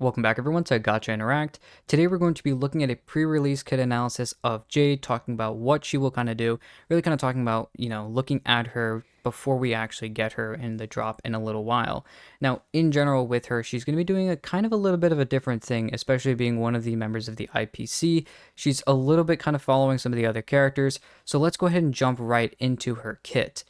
Welcome back everyone to Gotcha Interact. Today we're going to be looking at a pre-release kit analysis of Jade, talking about what she will kind of do, really kind of talking about, looking at her before we actually get her in the drop in a little while. Now, in general with her, she's going to be doing a kind of a little bit of a different thing, especially being one of the members of the IPC. She's a little bit kind of following some of the other characters, so let's go ahead and jump right into her kit.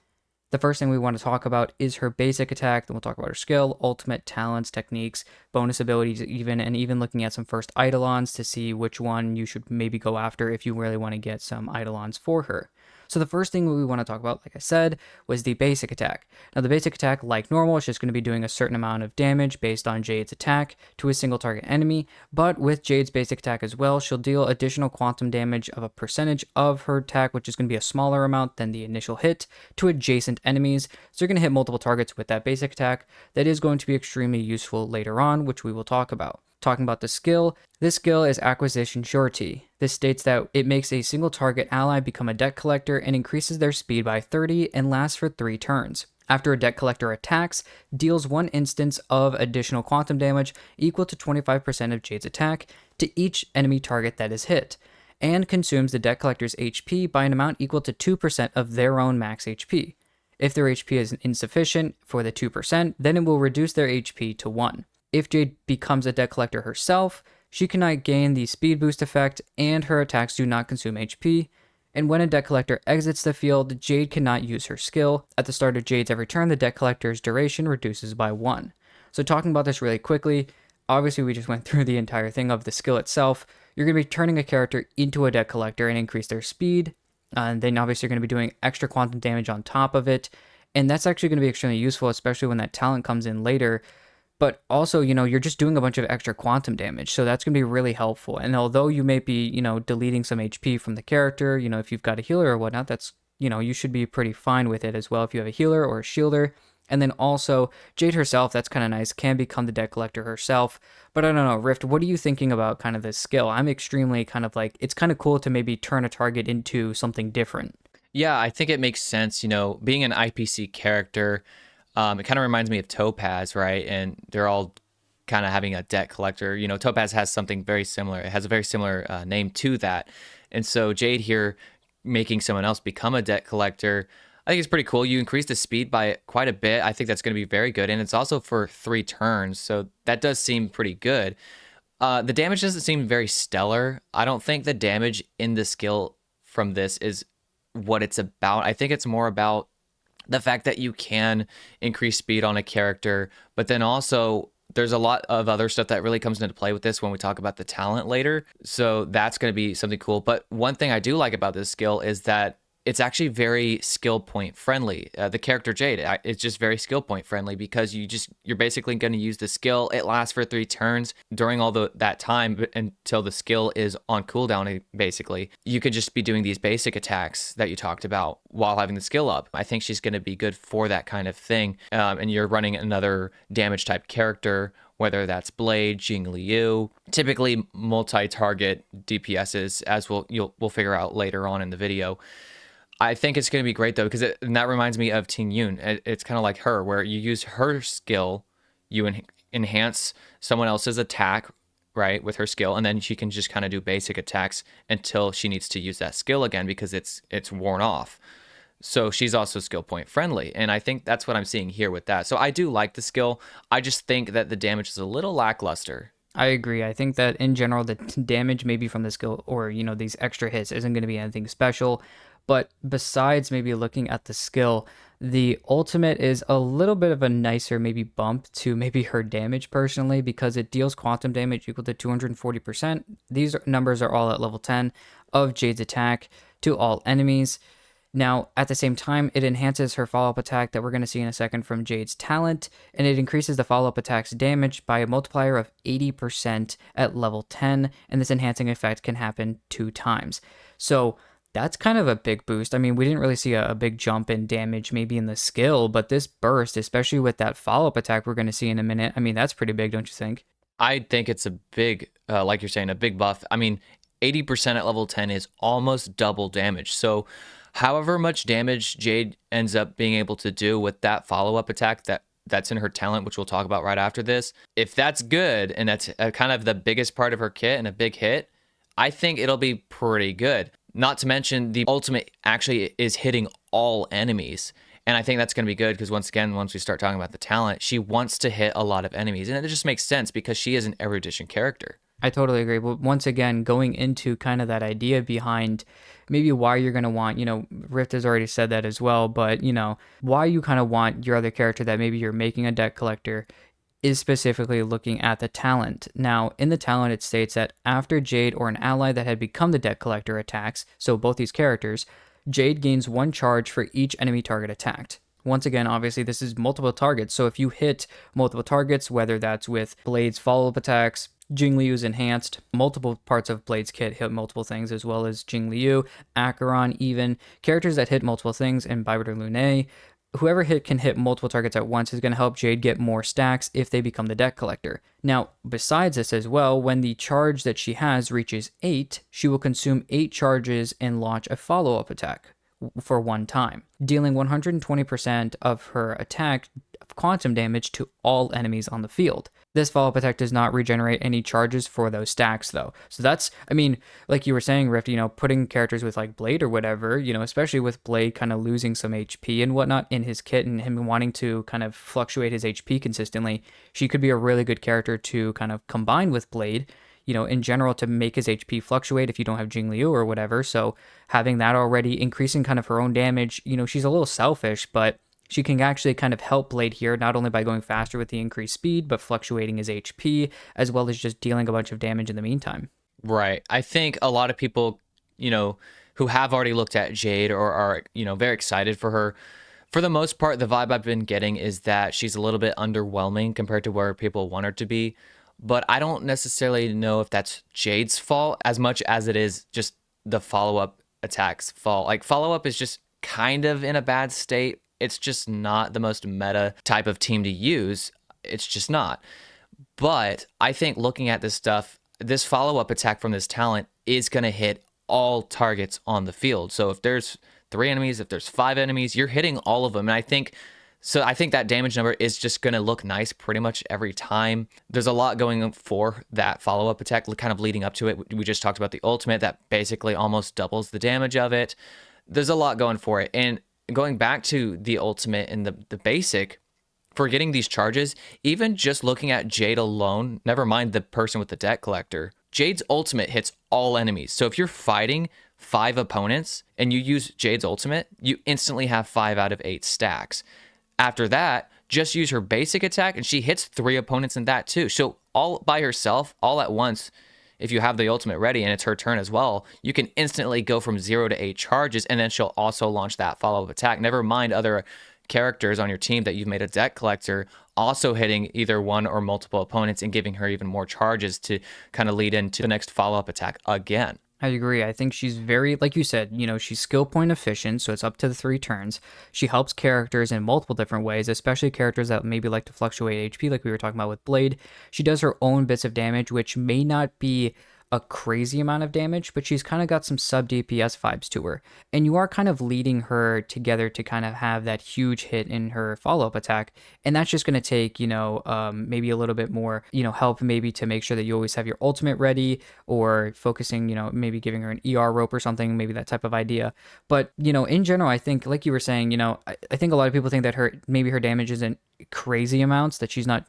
The first thing we want to talk about is her basic attack, then we'll talk about her skill, ultimate, talents, techniques, bonus abilities even, and even looking at some first eidolons to see which one you should maybe go after if you really want to get some eidolons for her. So the first thing we want to talk about, like I said, was the basic attack. Now the basic attack, like normal, is just going to be doing a certain amount of damage based on Jade's attack to a single target enemy, but with Jade's basic attack as well, she'll deal additional quantum damage of a percentage of her attack, which is going to be a smaller amount than the initial hit, to adjacent enemies. So you're going to hit multiple targets with that basic attack. That is going to be extremely useful later on, which we will talk about. Talking about the skill, this skill is Acquisition Surety. This states that it makes a single target ally become a debt collector and increases their speed by 30 and lasts for 3 turns. After a debt collector attacks, deals 1 instance of additional quantum damage equal to 25% of Jade's attack to each enemy target that is hit, and consumes the debt collector's HP by an amount equal to 2% of their own max HP. If their HP is insufficient for the 2%, then it will reduce their HP to 1. If Jade becomes a debt collector herself, she cannot gain the speed boost effect and her attacks do not consume HP. And when a debt collector exits the field, Jade cannot use her skill. At the start of Jade's every turn, the debt collector's duration reduces by 1. So talking about this really quickly, obviously we just went through the entire thing of the skill itself. You're going to be turning a character into a debt collector and increase their speed. And then obviously you're going to be doing extra quantum damage on top of it. And that's actually going to be extremely useful, especially when that talent comes in later. But also, you're just doing a bunch of extra quantum damage, so that's going to be really helpful. And although you may be, deleting some HP from the character, if you've got a healer or whatnot, that's, you should be pretty fine with it as well if you have a healer or a shielder. And then also, Jade herself, that's kind of nice, can become the debt collector herself. But I don't know, Rift, what are you thinking about kind of this skill? I'm extremely kind of like, it's kind of cool to maybe turn a target into something different. Yeah, I think it makes sense, being an IPC character. It kind of reminds me of Topaz, right? And they're all kind of having a debt collector. Topaz has something very similar. It has a very similar name to that. And so Jade here making someone else become a debt collector, I think it's pretty cool. You increase the speed by quite a bit. I think that's going to be very good. And it's also for 3 turns. So that does seem pretty good. The damage doesn't seem very stellar. I don't think the damage in the skill from this is what it's about. I think it's more about the fact that you can increase speed on a character, but then also there's a lot of other stuff that really comes into play with this when we talk about the talent later. So that's going to be something cool. But one thing I do like about this skill is that it's actually very skill point friendly. The character Jade, it's just very skill point friendly because you're basically going to use the skill. It lasts for 3 turns during all that time until the skill is on cooldown. Basically, you could just be doing these basic attacks that you talked about while having the skill up. I think she's going to be good for that kind of thing. And you're running another damage type character, whether that's Blade, Jing Liu, typically multi-target DPSs, as we'll figure out later on in the video. I think it's going to be great, though, because and that reminds me of Ting Yun. It's kind of like her, where you use her skill, you enhance someone else's attack, right, with her skill, and then she can just kind of do basic attacks until she needs to use that skill again because it's worn off. So she's also skill point friendly, and I think that's what I'm seeing here with that. So I do like the skill. I just think that the damage is a little lackluster. I agree. I think that in general, the damage maybe from the skill or, these extra hits isn't going to be anything special. But besides maybe looking at the skill, the ultimate is a little bit of a nicer maybe bump to maybe her damage personally because it deals quantum damage equal to 240%. These numbers are all at level 10 of Jade's attack to all enemies. Now, at the same time, it enhances her follow-up attack that we're going to see in a second from Jade's talent, and it increases the follow-up attack's damage by a multiplier of 80% at level 10, and this enhancing effect can happen 2 times. So that's kind of a big boost. I mean, we didn't really see a big jump in damage maybe in the skill, but this burst, especially with that follow-up attack we're going to see in a minute, I mean, that's pretty big, don't you think? I think it's a big, like you're saying, a big buff. I mean, 80% at level 10 is almost double damage. So however much damage Jade ends up being able to do with that follow-up attack, that's in her talent, which we'll talk about right after this. If that's good and that's kind of the biggest part of her kit and a big hit, I think it'll be pretty good. Not to mention the ultimate actually is hitting all enemies. And I think that's going to be good because once again, once we start talking about the talent, she wants to hit a lot of enemies. And it just makes sense because she is an erudition character. I totally agree. But once again, going into kind of that idea behind maybe why you're going to want, Rift has already said that as well, but, why you kind of want your other character that maybe you're making a deck collector is specifically looking at the talent. Now, in the talent, it states that after Jade or an ally that had become the deck collector attacks, so both these characters, Jade gains 1 charge for each enemy target attacked. Once again, obviously, this is multiple targets. So if you hit multiple targets, whether that's with Blade's follow-up attacks, Jing Liu's enhanced, multiple parts of Blade's kit hit multiple things, as well as Jing Liu, Acheron, even characters that hit multiple things, and Bybiter Lune. Whoever can hit multiple targets at once is going to help Jade get more stacks if they become the deck collector. Now, besides this as well, when the charge that she has reaches 8, she will consume 8 charges and launch a follow-up attack for 1 time, dealing 120% of her attack quantum damage to all enemies on the field. This follow-up attack does not regenerate any charges for those stacks though. So that's, like you were saying, Rift, putting characters with like Blade or whatever, especially with Blade kind of losing some HP and whatnot in his kit and him wanting to kind of fluctuate his HP consistently, she could be a really good character to kind of combine with Blade, in general, to make his HP fluctuate if you don't have Jing Liu or whatever. So having that already, increasing kind of her own damage, she's a little selfish, but she can actually kind of help Blade here, not only by going faster with the increased speed, but fluctuating his HP, as well as just dealing a bunch of damage in the meantime. Right. I think a lot of people, who have already looked at Jade or are, very excited for her, for the most part, the vibe I've been getting is that she's a little bit underwhelming compared to where people want her to be. But I don't necessarily know if that's Jade's fault as much as it is just the follow-up attack's fault. Like, follow-up is just kind of in a bad state. It's just not the most meta type of team to use. It's just not. But I think looking at this stuff, this follow-up attack from this talent is going to hit all targets on the field. So if there's 3 enemies, if there's 5 enemies, you're hitting all of them. And I think that damage number is just going to look nice pretty much every time. There's a lot going for that follow-up attack, kind of leading up to it. We just talked about the ultimate that basically almost doubles the damage of it. There's a lot going for it. And going back to the ultimate and the basic, for getting these charges, even just looking at Jade alone, never mind the person with the deck collector, Jade's ultimate hits all enemies. So if you're fighting 5 opponents and you use Jade's ultimate, you instantly have 5 out of 8 stacks. After that, just use her basic attack and she hits 3 opponents in that too. So all by herself, all at once, if you have the ultimate ready and it's her turn as well, you can instantly go from 0 to 8 charges, and then she'll also launch that follow-up attack. Never mind other characters on your team that you've made a deck collector also hitting either one or multiple opponents and giving her even more charges to kind of lead into the next follow-up attack again. I agree. I think she's very, like you said, she's skill point efficient, so it's up to the 3 turns. She helps characters in multiple different ways, especially characters that maybe like to fluctuate HP, like we were talking about with Blade. She does her own bits of damage, which may not be a crazy amount of damage, but she's kind of got some sub-DPS vibes to her. And you are kind of leading her together to kind of have that huge hit in her follow-up attack. And that's just going to take, maybe a little bit more, help maybe to make sure that you always have your ultimate ready, or focusing, maybe giving her an ER rope or something, maybe that type of idea. But, in general, I think, like you were saying, I think a lot of people think that maybe her damage isn't crazy amounts, that she's not,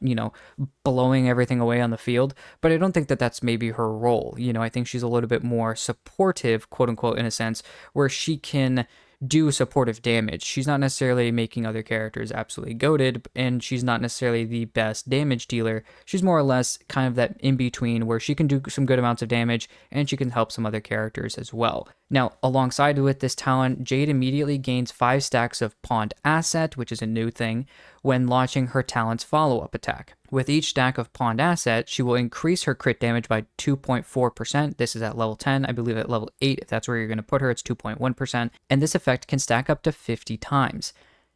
blowing everything away on the field. But I don't think that that's maybe her role. I think she's a little bit more supportive, quote unquote, in a sense, where she can do supportive damage. She's not necessarily making other characters absolutely goated, and she's not necessarily the best damage dealer. She's more or less kind of that in between where she can do some good amounts of damage and she can help some other characters as well. Now, alongside with this talent, Jade immediately gains 5 stacks of Pawned Asset, which is a new thing, when launching her talent's follow-up attack. With each stack of Pawned Asset, she will increase her crit damage by 2.4%. This is at level 10. I believe at level 8, if that's where you're going to put her, it's 2.1%. And this effect can stack up to 50 times.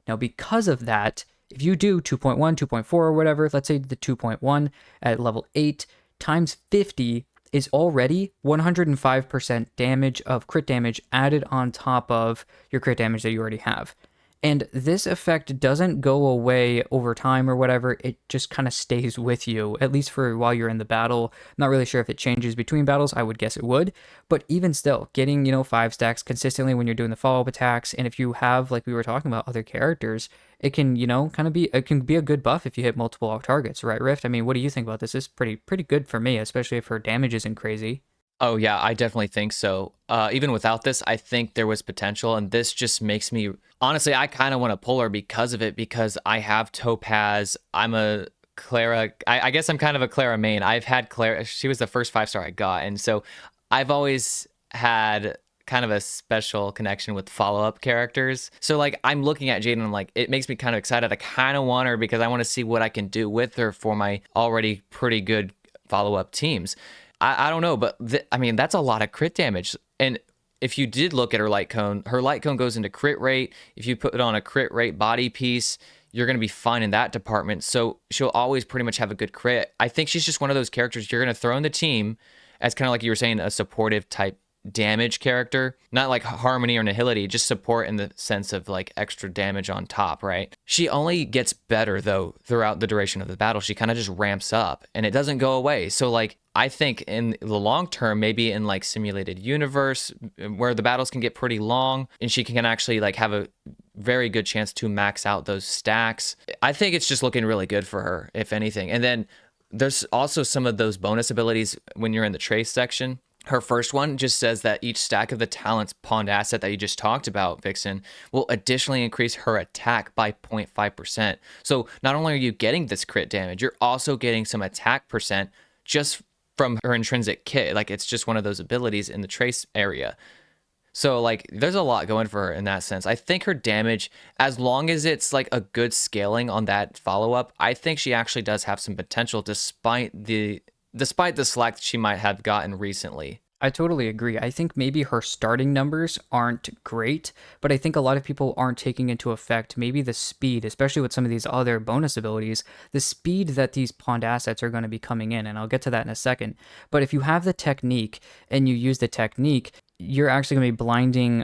Now, because of that, if you do 2.1, 2.4, or whatever, let's say the 2.1 at level 8 times 50 is already 105% damage of crit damage added on top of your crit damage that you already have. And this effect doesn't go away over time or whatever. It just kind of stays with you, at least for while you're in the battle. I'm not really sure if it changes between battles. I would guess it would. But even still, getting, 5 stacks consistently when you're doing the follow-up attacks, and if you have, like we were talking about, other characters, it can, kind of be, it can be a good buff if you hit multiple off targets, right, Rift? I mean, what do you think about this? This is pretty good for me, especially if her damage isn't crazy. Oh yeah, I definitely think so. Even without this, I think there was potential, and this just makes me honestly, I kind of want to pull her because of it, because I have Topaz. I'm a Clara. I guess I'm kind of a Clara main. I've had Clara. She was the first 5-star I got, and so I've always had kind of a special connection with follow-up characters. So like I'm looking at Jade and I'm like, it makes me kind of excited. I kind of want her because I want to see what I can do with her for my already pretty good follow-up teams. I don't know, but I mean, that's a lot of crit damage. And if you did look at her light cone goes into crit rate. If you put it on a crit rate body piece, you're going to be fine in that department. So she'll always pretty much have a good crit. I think she's just one of those characters you're going to throw in the team as kind of like you were saying, a supportive type damage character, not like harmony or nihility, just support in the sense of like extra damage on top, right? She only gets better though throughout the duration of the battle. She kind of just ramps up and it doesn't go away. So like I think in the long term, maybe in like simulated universe where the battles can get pretty long and she can actually like have a very good chance to max out those stacks. I think it's just looking really good for her, if anything. And then there's also some of those bonus abilities when you're in the trace section. Her first one just says that each stack of the talents pawned asset that you just talked about, Vixen, will additionally increase her attack by 0.5%. So not only are you getting this crit damage, you're also getting some attack percent just from her intrinsic kit. Like it's just one of those abilities in the trace area. So like there's a lot going for her in that sense. I think her damage, as long as it's like a good scaling on that follow-up, I think she actually does have some potential despite the slack that she might have gotten recently. I totally agree. I think maybe her starting numbers aren't great, but I think a lot of people aren't taking into effect maybe the speed, especially with some of these other bonus abilities, the speed that these pawned assets are going to be coming in, and I'll get to that in a second. But if you have the technique and you use the technique, you're actually going to be blinding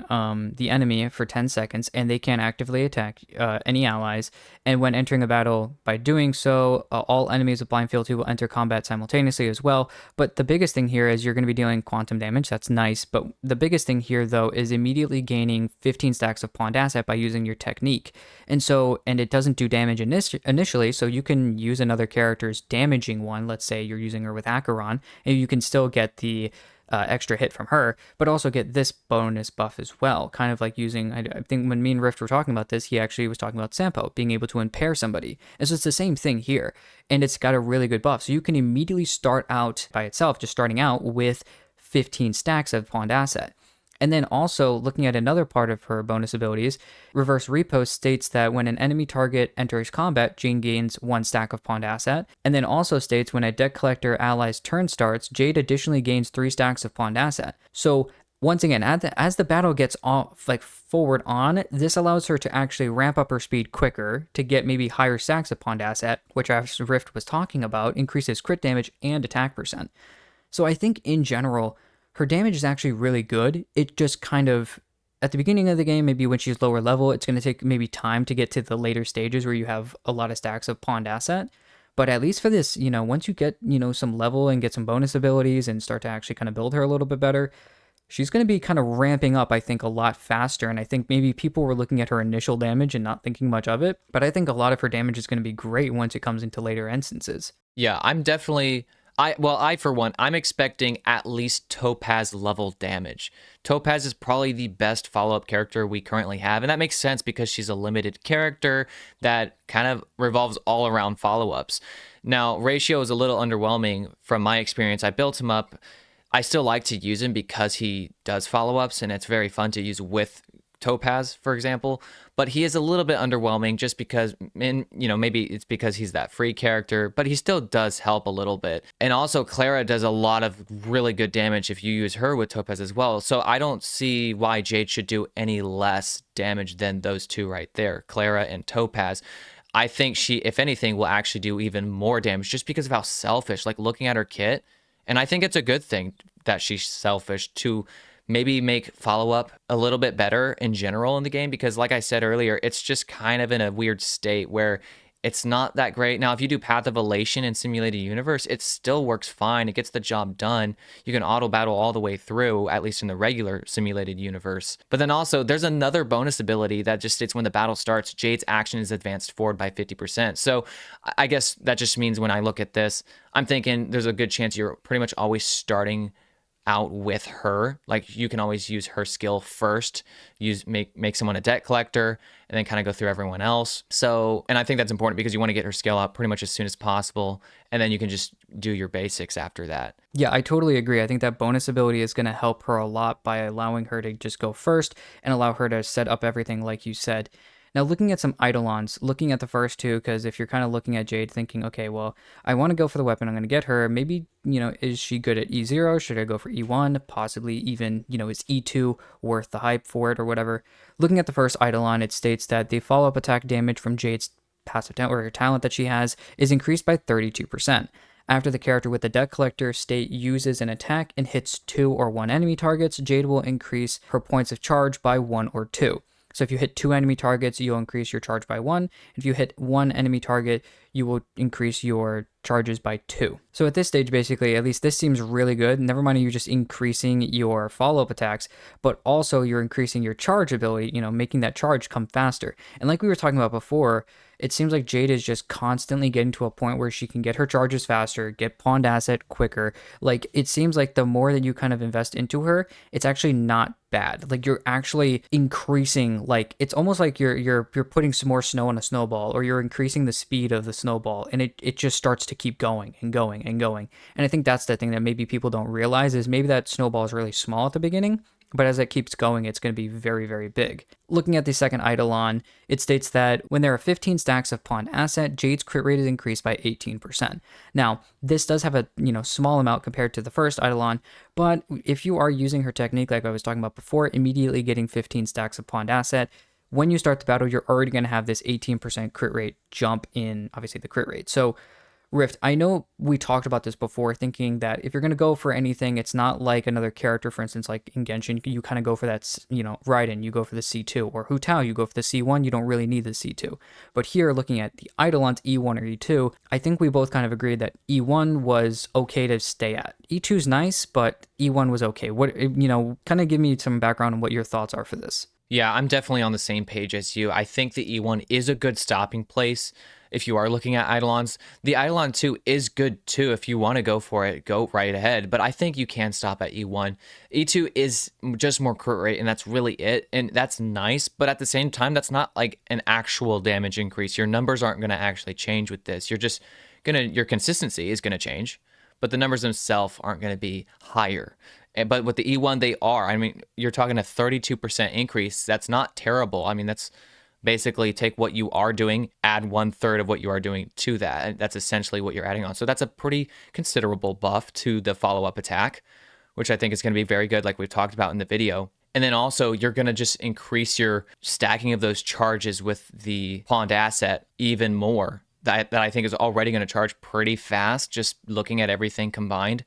the enemy for 10 seconds, and they can't actively attack any allies. And when entering a battle, by doing so, all enemies with blind fealty will enter combat simultaneously as well. But the biggest thing here is you're going to be dealing quantum damage. That's nice. But the biggest thing here, though, is immediately gaining 15 stacks of pawned asset by using your technique. And it doesn't do damage initially, so you can use another character's damaging one. Let's say you're using her with Acheron, and you can still get the extra hit from her, but also get this bonus buff as well. Kind of like using, I think when me and Rift were talking about this, he actually was talking about Sampo, being able to impair somebody. And so it's the same thing here. And it's got a really good buff. So you can immediately start out by itself, just starting out with 15 stacks of pawned asset. And then also looking at another part of her bonus abilities, Reverse Repost states that when an enemy target enters combat, Jade gains 1 stack of pawned asset. And then also states when a deck collector ally's turn starts, Jade additionally gains 3 stacks of pawned asset. So once again, as the battle gets off, like forward on, this allows her to actually ramp up her speed quicker to get maybe higher stacks of pawned asset, which as Rift was talking about, increases crit damage and attack percent. So I think in general, her damage is actually really good. It just kind of, at the beginning of the game, maybe when she's lower level, it's going to take maybe time to get to the later stages where you have a lot of stacks of pawned asset. But at least for this, once you get, some level and get some bonus abilities and start to actually kind of build her a little bit better, she's going to be kind of ramping up, I think, a lot faster. And I think maybe people were looking at her initial damage and not thinking much of it. But I think a lot of her damage is going to be great once it comes into later instances. Yeah, I'm definitely... for one, I'm expecting at least Topaz level damage. Topaz is probably the best follow-up character we currently have, and that makes sense because she's a limited character that kind of revolves all around follow-ups. Now, Ratio is a little underwhelming from my experience. I built him up. I still like to use him because he does follow-ups, and it's very fun to use with Topaz, for example, but he is a little bit underwhelming just because, maybe it's because he's that free character, but he still does help a little bit. And also Clara does a lot of really good damage if you use her with Topaz as well. So I don't see why Jade should do any less damage than those two right there, Clara and Topaz. I think she, if anything, will actually do even more damage just because of how selfish, like looking at her kit. And I think it's a good thing that she's selfish to maybe make follow-up a little bit better in general in the game, because like I said earlier, it's just kind of in a weird state where it's not that great. Now, if you do Path of Elation in Simulated Universe, it still works fine. It gets the job done. You can auto battle all the way through, at least in the regular Simulated Universe. But then also, there's another bonus ability that just states when the battle starts, Jade's action is advanced forward by 50%. So I guess that just means when I look at this, I'm thinking there's a good chance you're pretty much always starting out with her. Like, you can always use her skill first, make someone a debt collector, and then kind of go through everyone else. So, and I think that's important because you want to get her skill out pretty much as soon as possible, and then you can just do your basics after that. Yeah, I totally agree. I think that bonus ability is going to help her a lot by allowing her to just go first and allow her to set up everything like you said. Now, looking at some Eidolons, looking at the first two, because if you're kind of looking at Jade thinking, okay, well, I want to go for the weapon, I'm going to get her. Maybe, is she good at E0? Should I go for E1? Possibly even, is E2 worth the hype for it or whatever? Looking at the first Eidolon, it states that the follow-up attack damage from Jade's passive talent or her talent that she has is increased by 32%. After the character with the debt collector state uses an attack and hits 2 or 1 enemy targets, Jade will increase her points of charge by 1 or 2. So if you hit 2 enemy targets, you'll increase your charge by 1. If you hit 1 enemy target, you will increase your charges by 2. So at this stage, basically, at least this seems really good. Never mind you just increasing your follow-up attacks, but also you're increasing your charge ability, making that charge come faster. And like we were talking about before, it seems like Jade is just constantly getting to a point where she can get her charges faster, get pawned asset quicker. Like, it seems like the more that you kind of invest into her, it's actually not bad. Like, you're actually increasing, like, it's almost like you're putting some more snow on a snowball, or you're increasing the speed of the snowball, and it just starts to keep going and going and going. And I think that's the thing that maybe people don't realize, is maybe that snowball is really small at the beginning, but as it keeps going, it's going to be very, very big. Looking at the second Eidolon, it states that when there are 15 stacks of pawn asset, Jade's crit rate is increased by 18%. Now, this does have a small amount compared to the first Eidolon, but if you are using her technique like I was talking about before, immediately getting 15 stacks of pawned asset, when you start the battle, you're already going to have this 18% crit rate jump in, obviously, the crit rate. So Rift, I know we talked about this before, thinking that if you're going to go for anything, it's not like another character, for instance, like in Genshin, you kind of go for that, Raiden, you go for the C2, or Hu Tao, you go for the C1, you don't really need the C2. But here, looking at the Eidolons E1 or E2, I think we both kind of agreed that E1 was okay to stay at. E2 is nice, but E1 was okay. What, kind of give me some background on what your thoughts are for this. Yeah, I'm definitely on the same page as you. I think the E1 is a good stopping place if you are looking at Eidolons. The Eidolon 2 is good too. If you want to go for it, go right ahead. But I think you can stop at E1. E2 is just more crit rate, and that's really it. And that's nice. But at the same time, that's not like an actual damage increase. Your numbers aren't going to actually change with this. You're just your consistency is going to change, but the numbers themselves aren't going to be higher. But with the E1, they are. I mean, you're talking a 32% increase. That's not terrible. I mean, that's basically take what you are doing, add 1/3 of what you are doing to that. And that's essentially what you're adding on. So that's a pretty considerable buff to the follow-up attack, which I think is going to be very good, like we've talked about in the video. And then also, you're going to just increase your stacking of those charges with the pawned asset even more. That I think is already going to charge pretty fast, just looking at everything combined.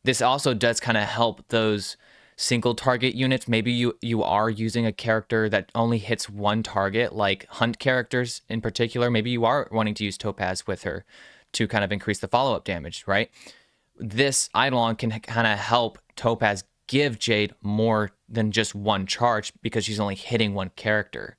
This also does kind of help those single target units. Maybe you are using a character that only hits one target, like hunt characters in particular. Maybe you are wanting to use Topaz with her to kind of increase the follow-up damage, right? This Eidolon can kind of help Topaz give Jade more than just one charge because she's only hitting one character.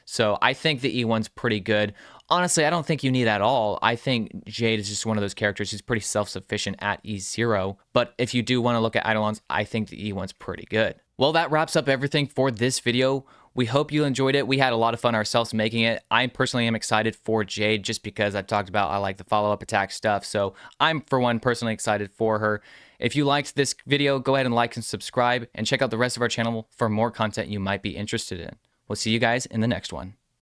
So I think the E1's pretty good. Honestly, I don't think you need at all. I think Jade is just one of those characters who's pretty self-sufficient at E0. But if you do want to look at Eidolons, I think the E1's pretty good. Well, that wraps up everything for this video. We hope you enjoyed it. We had a lot of fun ourselves making it. I personally am excited for Jade just because I've talked about I like the follow-up attack stuff. So I'm, for one, personally excited for her. If you liked this video, go ahead and like and subscribe and check out the rest of our channel for more content you might be interested in. We'll see you guys in the next one.